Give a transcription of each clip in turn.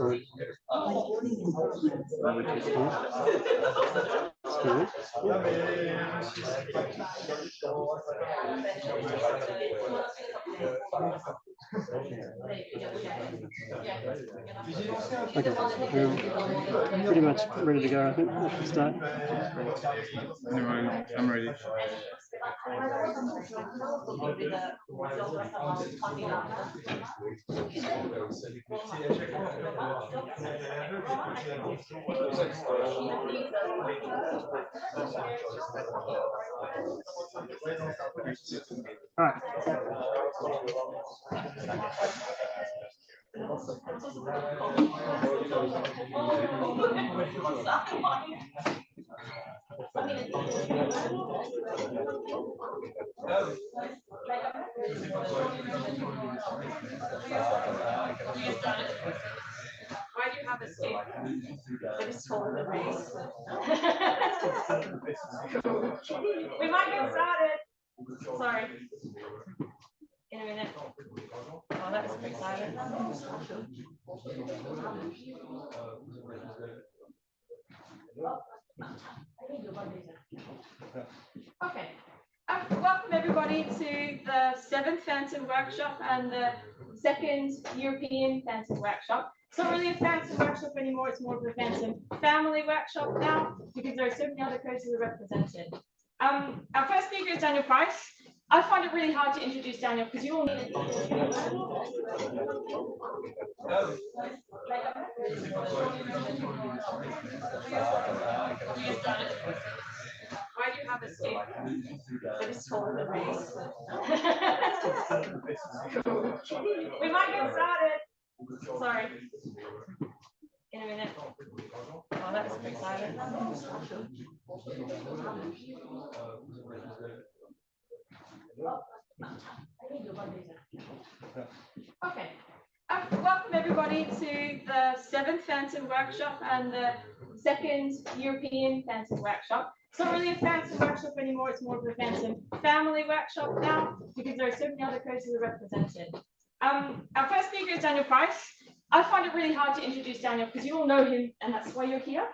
Okay, pretty much ready to go. I think I should start. I'm ready. All right. Why do you have a stick that is taller than me? We might get started. Sorry. In a minute. Oh, that's exciting. Okay. Welcome everybody to the 7th Phantom Workshop and the 2nd European Phantom Workshop. It's not really a Phantom Workshop anymore, it's more of a Phantom Family Workshop now because there are so many other coaches represented. Our first speaker is Daniel Price. I find it really hard to introduce Daniel because you all need it. Why do you have a stick that is taller than me? We might get started. Sorry. In a minute. Oh, that's exciting. Okay. Welcome everybody to the 7th Phantom Workshop and the 2nd European Phantom Workshop. It's not really a Phantom Workshop anymore, it's more of a Phantom Family Workshop now because there are so many other coaches represented. Our first speaker is Daniel Price. I find it really hard to introduce Daniel because you all know him and that's why you're here.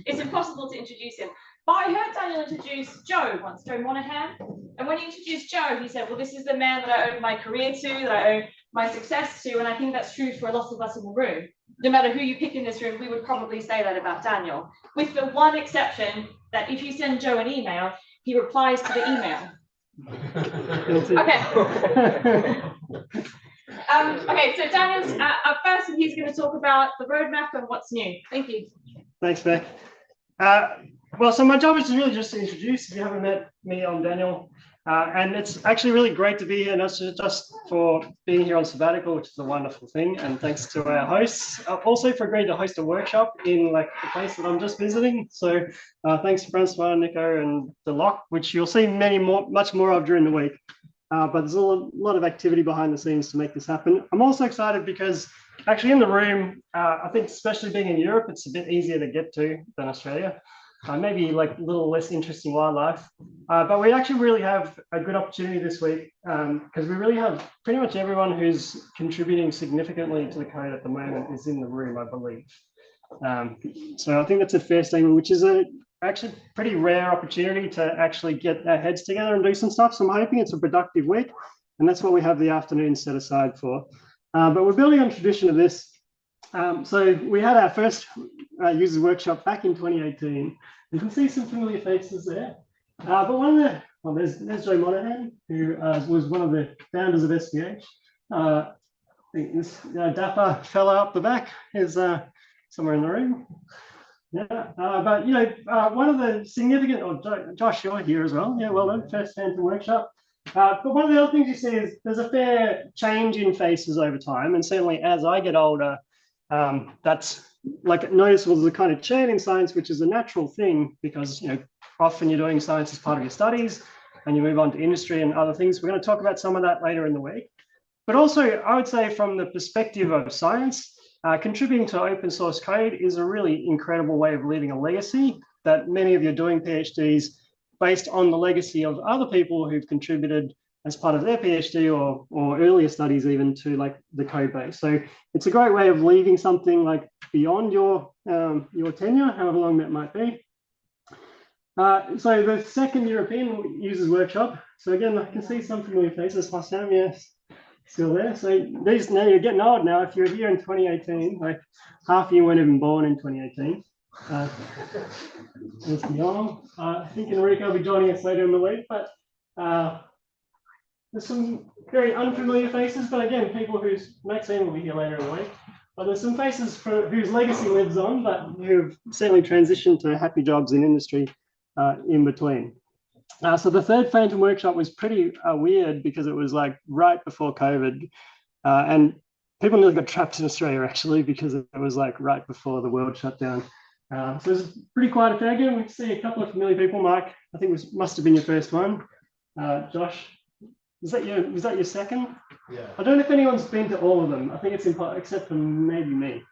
It's impossible to introduce him. But I heard Daniel introduce Joe once, Joe Monahan. And when he introduced Joe, he said, well, this is the man that I owe my career to, that I owe my success to. And I think that's true for a lot of us in the room. No matter who you pick in this room, we would probably say that about Daniel. With the one exception that if you send Joe an email, he replies to the email. Okay. Okay, so Daniel's up first, and he's going to talk about the roadmap and what's new. Thank you. Thanks, Beck. Well, so my job is really just to introduce. If you haven't met me, I'm Daniel. And it's actually really great to be here, not just for being here on sabbatical, which is a wonderful thing. And thanks to our hosts, also for agreeing to host a workshop in like the place that I'm just visiting. So thanks to Francois, Nico, and Deloc, which you'll see much more of during the week. But there's a lot of activity behind the scenes to make this happen. I'm also excited because actually in the room, I think especially being in Europe, it's a bit easier to get to than Australia. Maybe like a little less interesting wildlife. But we actually really have a good opportunity this week because we really have pretty much everyone who's contributing significantly to the code at the moment is in the room, I believe. So I think that's a fair statement, which is actually pretty rare opportunity to actually get our heads together and do some stuff. So I'm hoping it's a productive week, and that's what we have the afternoon set aside for. But we're building on tradition of this. So we had our first users workshop back in 2018. You can see some familiar faces there. But one of the, well, there's Joe Monahan, who was one of the founders of SPH. I think this dapper fellow up the back is somewhere in the room. Yeah, but you know, one of the significant, Josh, you're here as well. Yeah, well done, first Phantom Workshop. But one of the other things you see is there's a fair change in faces over time, and certainly as I get older, that's like noticeable. There's a kind of churn in science, which is a natural thing because you know often you're doing science as part of your studies, and you move on to industry and other things. We're going to talk about some of that later in the week. But also, I would say from the perspective of science, contributing to open source code is a really incredible way of leaving a legacy that many of you are doing PhDs based on the legacy of other people who've contributed as part of their PhD or earlier studies even to like the code base. So it's a great way of leaving something like beyond your tenure, however long that might be. So the second European users workshop. So again, I can see some familiar faces. Hassam, yes, still there. So these, now you're getting old now. If you were here in 2018, like half of you weren't even born in 2018. Let's be on. I think Enrico will be joining us later in the week, but there's some very unfamiliar faces, but again, people whose Maxine will be here later in the week. But there's some faces whose legacy lives on, but who've certainly transitioned to happy jobs in industry in between. So the third Phantom workshop was pretty weird because it was like right before COVID, and people nearly got trapped in Australia actually because it was like right before the world shut down. So it was pretty quiet affair. Again, we see a couple of familiar people. Mark, I think must have been your first one. Josh, was that your second? Yeah. I don't know if anyone's been to all of them. I think it's impossible, except for maybe me.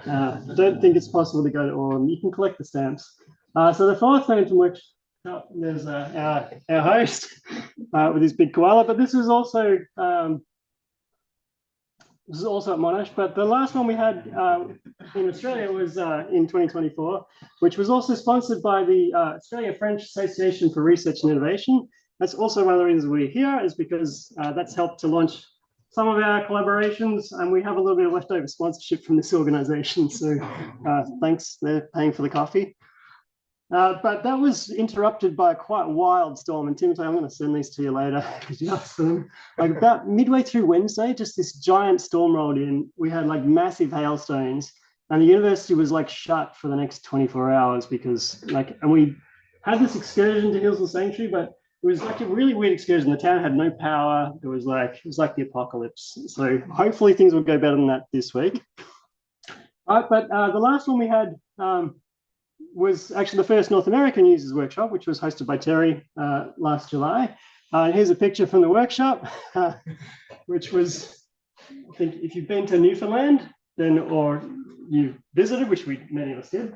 I don't think it's possible to go to all of them. You can collect the stamps. So the fourth Phantom workshop, there's our host with his big koala, but this is also at Monash. But the last one we had in Australia was in 2024, which was also sponsored by the Australia-French Association for Research and Innovation. That's also one of the reasons we're here, is because that's helped to launch some of our collaborations, and we have a little bit of leftover sponsorship from this organization. So thanks, they're paying for the coffee. But that was interrupted by a quite wild storm. And Timothy, I'm going to send these to you later because you asked them. Like about midway through Wednesday, just this giant storm rolled in. We had like massive hailstones, and the university was like shut for the next 24 hours because and we had this excursion to Hillsville Sanctuary, but it was like a really weird excursion. The town had no power. It was like the apocalypse. So hopefully things will go better than that this week. All right, but the last one we had was actually the first North American users workshop, which was hosted by Terry last July. Here's a picture from the workshop, which was, I think if you've been to Newfoundland, or you've visited, which many of us did,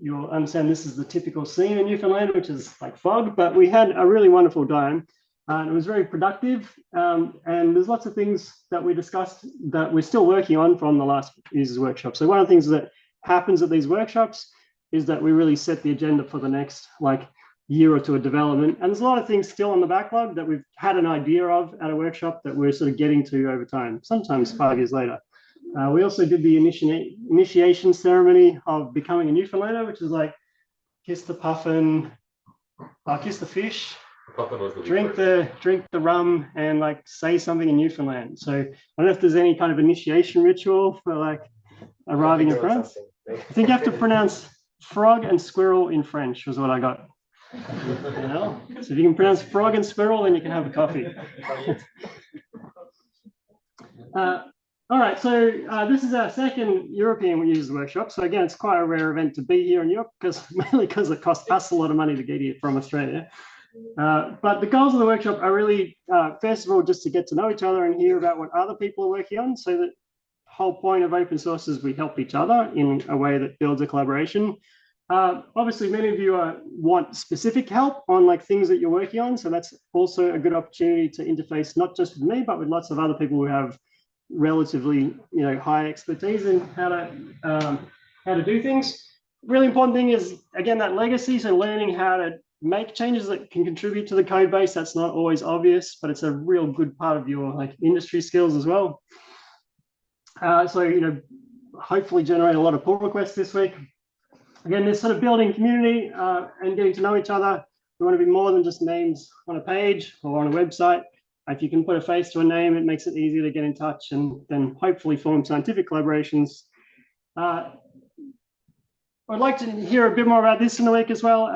you'll understand this is the typical scene in Newfoundland, which is like fog, but we had a really wonderful time. It was very productive, and there's lots of things that we discussed that we're still working on from the last users workshop. So one of the things that happens at these workshops is that we really set the agenda for the next year or two of development. And there's a lot of things still on the backlog that we've had an idea of at a workshop that we're sort of getting to over time, sometimes 5 years later. We also did the initiation ceremony of becoming a Newfoundlander, which is like kiss the puffin, kiss the fish, drink the rum, and say something in Newfoundland. So I don't know if there's any kind of initiation ritual for arriving in France. I think you have to pronounce frog and squirrel in French was what I got. So if you can pronounce frog and squirrel, then you can have a coffee. All right, so this is our second European users workshop. So again, it's quite a rare event to be here in Europe, mainly because it costs us a lot of money to get here from Australia. But the goals of the workshop are really, first of all, just to get to know each other and hear about what other people are working on. So the whole point of open source is we help each other in a way that builds a collaboration. Obviously, many of you want specific help on things that you're working on. So that's also a good opportunity to interface not just with me, but with lots of other people who have relatively high expertise in how to do things. Really important thing is, again, that legacy. So learning how to make changes that can contribute to the code base. That's not always obvious, but it's a real good part of your industry skills as well. So hopefully generate a lot of pull requests this week. Again, this sort of building community and getting to know each other. We want to be more than just names on a page or on a website. If you can put a face to a name, it makes it easier to get in touch and then hopefully form scientific collaborations. I'd like to hear a bit more about this in the week as well.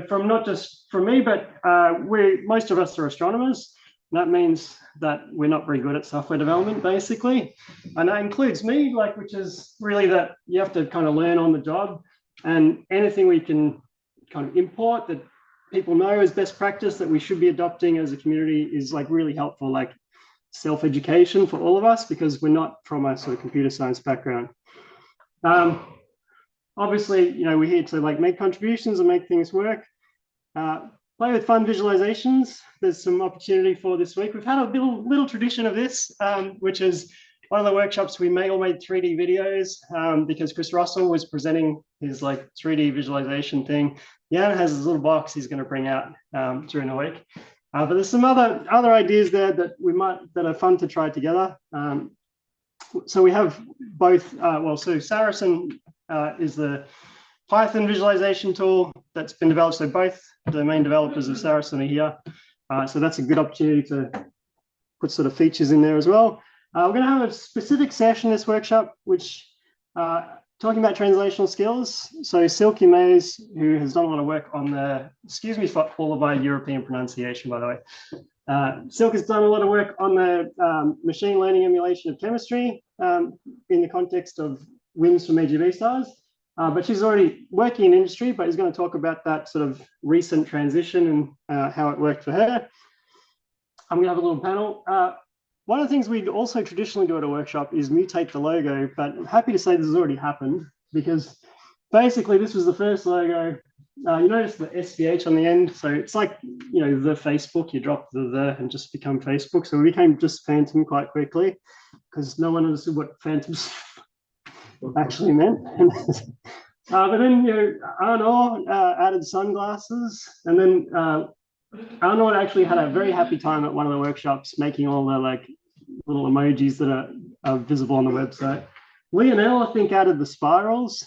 From not just from me, but most of us are astronomers. And that means that we're not very good at software development, basically. And that includes me, which is really that you have to kind of learn on the job. And anything we can kind of import that people know as best practice that we should be adopting as a community is really helpful, self-education for all of us, because we're not from a sort of computer science background. Obviously, we're here to make contributions and make things work. But play with fun visualizations. There's some opportunity for this week. We've had a little tradition of this, which is one of the workshops we all made 3D videos because Chris Russell was presenting his like 3D visualization thing. Jan has his little box he's going to bring out during the week. But there's some other ideas there that that are fun to try together. So we have both. So Saracen is the Python visualization tool that's been developed. So both the main developers of Saracen are here. So that's a good opportunity to put sort of features in there as well. We're going to have a specific session in this workshop, which talking about translational skills. So Silky Mays, who has done a lot of work on excuse me for all of my European pronunciation, by the way. Silk has done a lot of work on the machine learning emulation of chemistry in the context of WIMS from AGB stars. But she's already working in industry, but is going to talk about that sort of recent transition and how it worked for her. I'm going to have a little panel. One of the things we also traditionally do at a workshop is mutate the logo, but I'm happy to say this has already happened because basically this was the first logo. You notice the SVH on the end. So it's like, you know, the Facebook, you drop the and just become Facebook. So we became just Phantom quite quickly because no one understood what Phantoms actually meant. But then, you know, Arnaud added sunglasses, and then Arnaud actually had a very happy time at one of the workshops making all the like little emojis that are visible on the website. Lionel, I think, added the spirals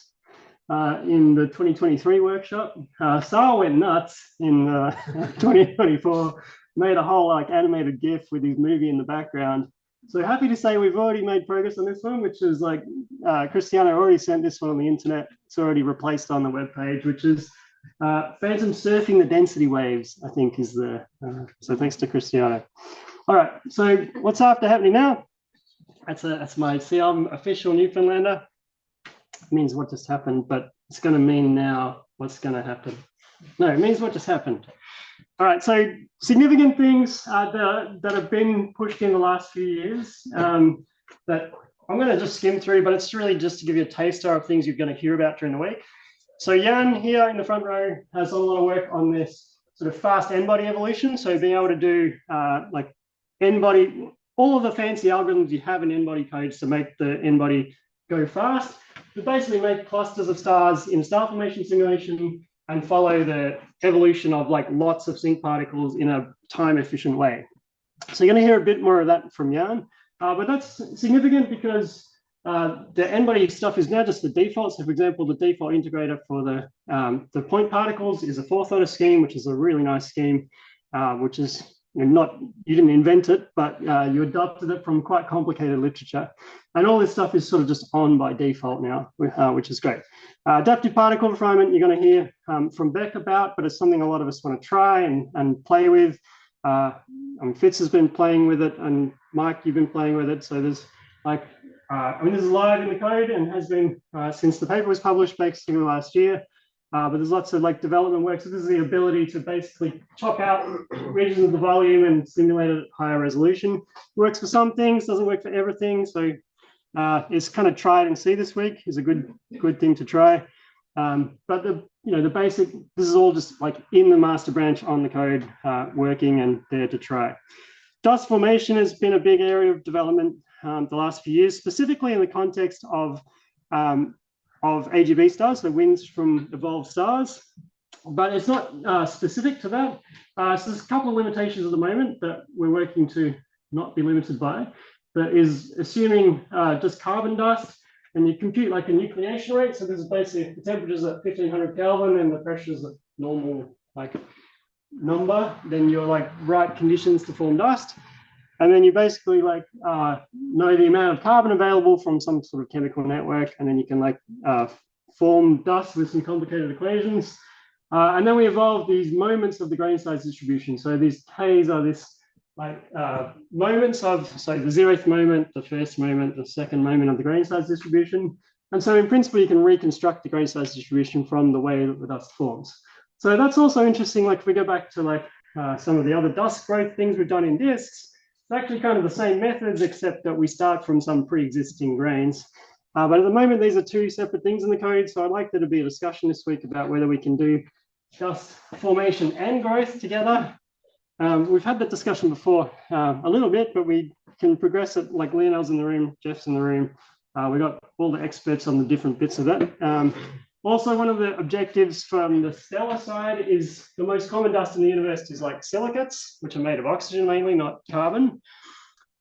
in the 2023 workshop. Sarah went nuts in 2024, made a whole like animated GIF with his movie in the background. So happy to say we've already made progress on this one, which is like Cristiano already sent this one on the internet. It's already replaced on the webpage, which is Phantom surfing the density waves, I think is the, so thanks to Cristiano. All right, so what's after happening now? That's my CM official Newfoundlander. It means what just happened, but it's going to mean now what's going to happen. No, it means what just happened. All right, so significant things that have been pushed in the last few years that I'm going to just skim through, but it's really just to give you a taster of things you're going to hear about during the week. So Jan here in the front row has done a lot of work on this sort of fast n-body evolution. So being able to do like n-body, all of the fancy algorithms you have in n-body codes to make the n-body go fast, to basically make clusters of stars in star formation simulation and follow the evolution of like lots of sync particles in a time efficient way. So you're going to hear a bit more of that from Jan, but that's significant because the n-body stuff is now just the default. So for example, the default integrator for the point particles is a fourth order scheme, which is a really nice scheme, which is you didn't invent it, but you adopted it from quite complicated literature. And all this stuff is sort of just on by default now, which is great. Adaptive particle refinement, you're going to hear from Beck about, but it's something a lot of us want to try and play with. Fitz has been playing with it, and Mike, you've been playing with it. So there's like, this is live in the code and has been since the paper was published basically last year. But there's lots of like development work. So this is the ability to basically chop out regions of the volume and simulate it at higher resolution. Works for some things, doesn't work for everything. So it's kind of try it and see this week is a good thing to try. But the basic, this is all just like in the master branch on the code, working and there to try. Dust formation has been a big area of development the last few years, specifically in the context of AGB stars, so winds from evolved stars, but it's not specific to that. So there's a couple of limitations at the moment that we're working to not be limited by. That is assuming just carbon dust, and you compute like a nucleation rate. So this is basically if the temperature's at 1500 Kelvin and the pressure's at normal like number, then you're like right conditions to form dust. And then you basically like know the amount of carbon available from some sort of chemical network, and then you can like form dust with some complicated equations. And then we evolved these moments of the grain size distribution. So these Ks are this like moments of, so the 0th moment, the first moment, the second moment of the grain size distribution. And so in principle, you can reconstruct the grain size distribution from the way that the dust forms. So that's also interesting. Like if we go back to like some of the other dust growth things we've done in disks, it's actually kind of the same methods, except that we start from some pre-existing grains. But at the moment, these are two separate things in the code. So I'd like there to be a discussion this week about whether we can do dust formation and growth together. We've had that discussion before a little bit, but we can progress it. Like Lionel's in the room, Jeff's in the room. We got all the experts on the different bits of it. Also, one of the objectives from the stellar side is the most common dust in the universe is like silicates, which are made of oxygen mainly, not carbon,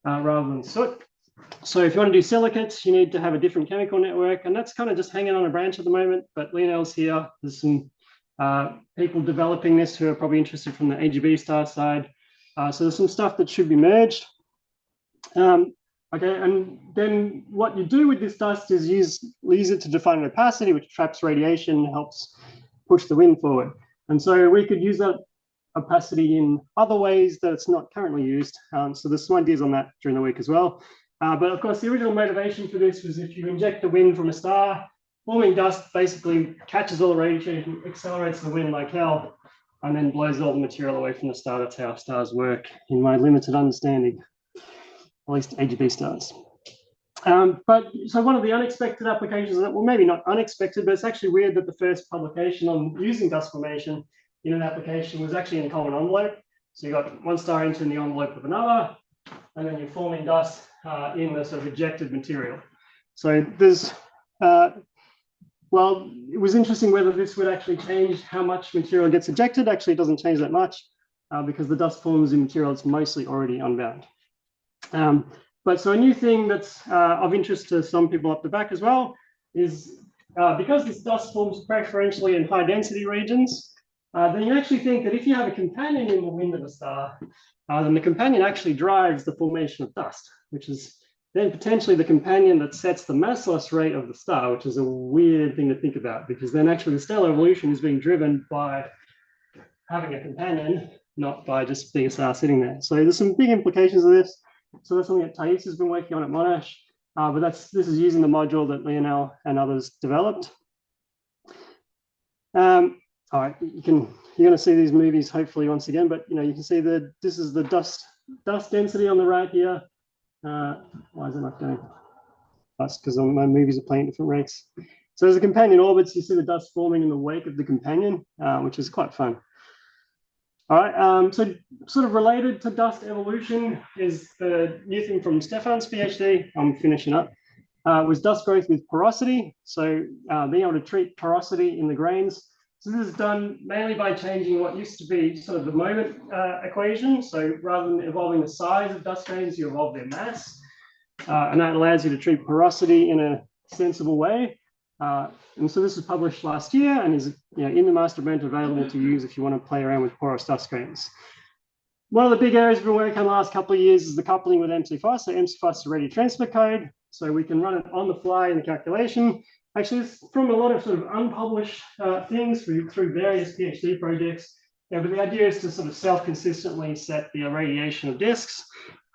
rather than soot. So if you want to do silicates, you need to have a different chemical network, and that's kind of just hanging on a branch at the moment, but Lionel's here. There's some people developing this who are probably interested from the AGB star side. So there's some stuff that should be merged. Okay, and then what you do with this dust is use it to define an opacity, which traps radiation and helps push the wind forward. And so we could use that opacity in other ways that it's not currently used. So there's some ideas on that during the week as well. But of course, the original motivation for this was if you inject the wind from a star, forming dust basically catches all the radiation, accelerates the wind like hell, and then blows all the material away from the star. That's how stars work, in my limited understanding. At least AGB stars. But so one of the unexpected applications, well, maybe not unexpected, but it's actually weird that the first publication on using dust formation in an application was actually in a common envelope. So you got one star entering the envelope of another, and then you're forming dust in the sort of ejected material. So there's, well, it was interesting whether this would actually change how much material gets ejected. Actually, it doesn't change that much because the dust forms in material that's mostly already unbound. But so a new thing that's of interest to some people up the back as well is because this dust forms preferentially in high density regions, then you actually think that if you have a companion in the wind of a star, then the companion actually drives the formation of dust, which is then potentially the companion that sets the mass loss rate of the star, which is a weird thing to think about because then actually the stellar evolution is being driven by having a companion, not by just being a star sitting there. So there's some big implications of this. So that's something that Thais has been working on at Monash, but this is using the module that Lionel and others developed. All right, you're going to see these movies hopefully once again, but you can see this is the dust density on the right here. Why is it not going? That's because my movies are playing different rates. So as the companion orbits, you see the dust forming in the wake of the companion, which is quite fun. All right, so sort of related to dust evolution is the new thing from Stefan's PhD, I'm finishing up, was dust growth with porosity. So being able to treat porosity in the grains. So this is done mainly by changing what used to be sort of the moment equation. So rather than evolving the size of dust grains, you evolve their mass. And that allows you to treat porosity in a sensible way. And so this was published last year and is in the master branch available to use if you want to play around with porous dust grains. One of the big areas we've been working on the last couple of years is the coupling with MCFOS. So MCFOS is a radio transfer code. So we can run it on the fly in the calculation. Actually, it's from a lot of sort of unpublished things through various PhD projects. But the idea is to sort of self-consistently set the irradiation of disks.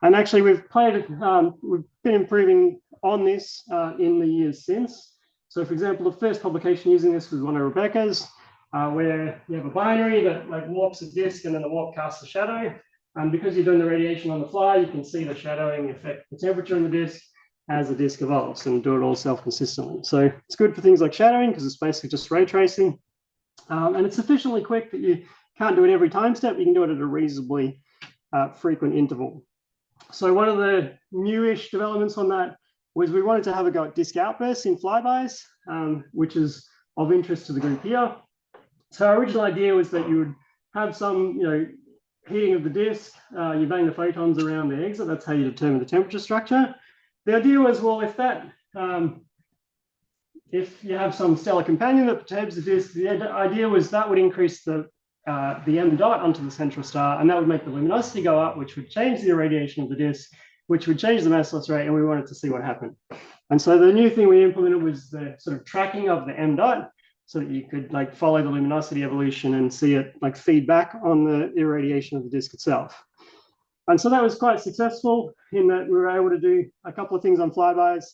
And actually, we've been improving on this in the years since. So for example, the first publication using this was one of Rebecca's, where you have a binary that like warps a disk and then the warp casts a shadow. And because you're doing the radiation on the fly, you can see the shadowing affect the temperature in the disk as the disk evolves and do it all self-consistently. So it's good for things like shadowing because it's basically just ray tracing. And it's sufficiently quick that you can't do it every time step. You can do it at a reasonably frequent interval. So one of the newish developments on that was we wanted to have a go at disk outbursts in flybys, which is of interest to the group here. So our original idea was that you would have some, heating of the disk, you bang the photons around the exit, that's how you determine the temperature structure. The idea was, well, if you have some stellar companion that perturbs the disk, the idea was that would increase the M dot onto the central star, and that would make the luminosity go up, which would change the irradiation of the disk, which would change the mass loss rate, and we wanted to see what happened. And so the new thing we implemented was the sort of tracking of the M dot, so that you could like follow the luminosity evolution and see it like feed back on the irradiation of the disk itself. And so that was quite successful in that we were able to do a couple of things on flybys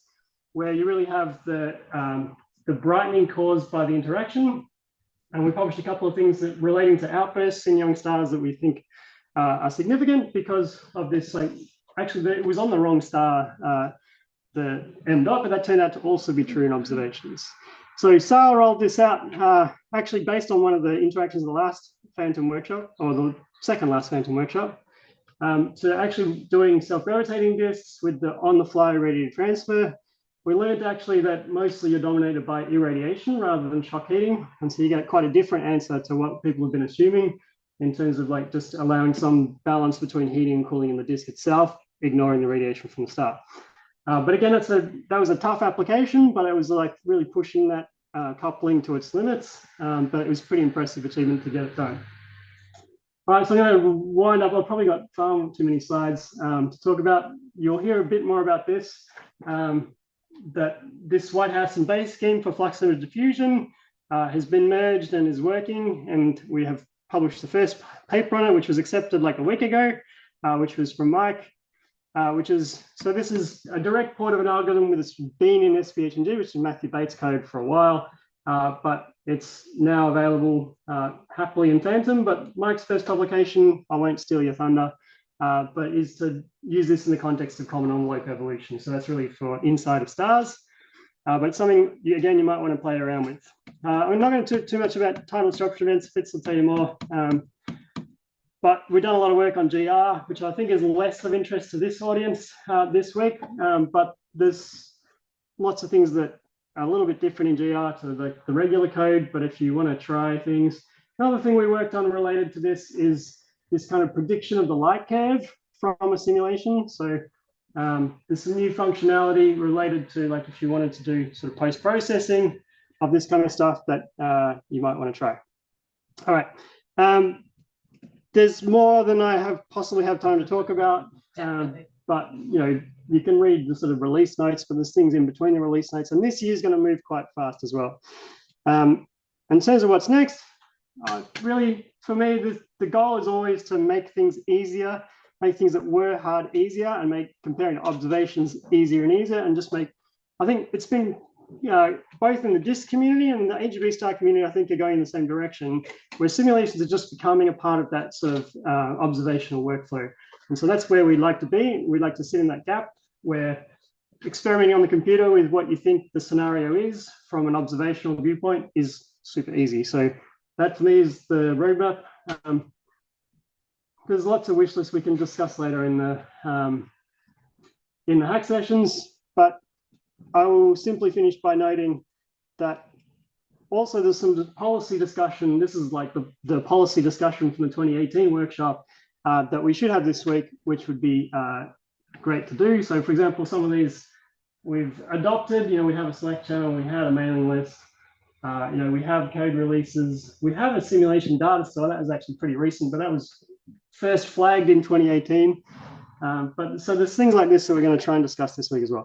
where you really have the brightening caused by the interaction. And we published a couple of things that relating to outbursts in young stars that we think are significant because of this, actually it was on the wrong star, the M dot, but that turned out to also be true in observations. So Sal rolled this out actually based on one of the interactions of the last Phantom workshop, or the second last Phantom workshop. So actually doing self-rotating discs with the on-the-fly radiated transfer. We learned actually that mostly you're dominated by irradiation rather than shock heating. And so you get quite a different answer to what people have been assuming in terms of like just allowing some balance between heating and cooling in the disc itself, ignoring the radiation from the start. But again, that was a tough application, but it was like really pushing that coupling to its limits. But it was pretty impressive achievement to get it done. All right, so I'm going to wind up. I've probably got far too many slides to talk about. You'll hear a bit more about this. That this White House and base scheme for flux limit diffusion has been merged and is working, and we have published the first paper on it, which was accepted like a week ago, which was from Mike, so this is a direct port of an algorithm with it's been in SVH&G, which is Matthew Bates code for a while, but it's now available happily in Phantom. But Mike's first publication, I won't steal your thunder, but is to use this in the context of common envelope evolution. So that's really for inside of stars, but it's something, again, you might want to play around with. I'm not going to talk too much about tidal structure events. Fitz will tell you more. But we've done a lot of work on GR, which I think is less of interest to this audience this week. But there's lots of things that are a little bit different in GR to the regular code. But if you want to try things, another thing we worked on related to this is this kind of prediction of the light curve from a simulation. So there's some new functionality related to like if you wanted to do sort of post-processing of this kind of stuff that you might want to try. All right. There's more than I possibly have time to talk about, but you can read the sort of release notes, but there's things in between the release notes, and this year's going to move quite fast as well. In terms of what's next, really for me, the goal is always to make things easier, make things that were hard easier, and make comparing observations easier and easier, and just make. I think it's been. Both in the DISC community and the AGB star community, I think are going in the same direction, where simulations are just becoming a part of that sort of observational workflow. And so that's where we'd like to be. We'd like to sit in that gap where experimenting on the computer with what you think the scenario is from an observational viewpoint is super easy. So that for me is the roadmap. There's lots of wish lists we can discuss later in the hack sessions, but I will simply finish by noting that also there's some policy discussion. This is like the policy discussion from the 2018 workshop that we should have this week, which would be great to do. So for example, some of these we've adopted, we have a Slack channel, we had a mailing list, we have code releases, we have a simulation data store. That was actually pretty recent, but that was first flagged in 2018. But so there's things like this that we're going to try and discuss this week as well.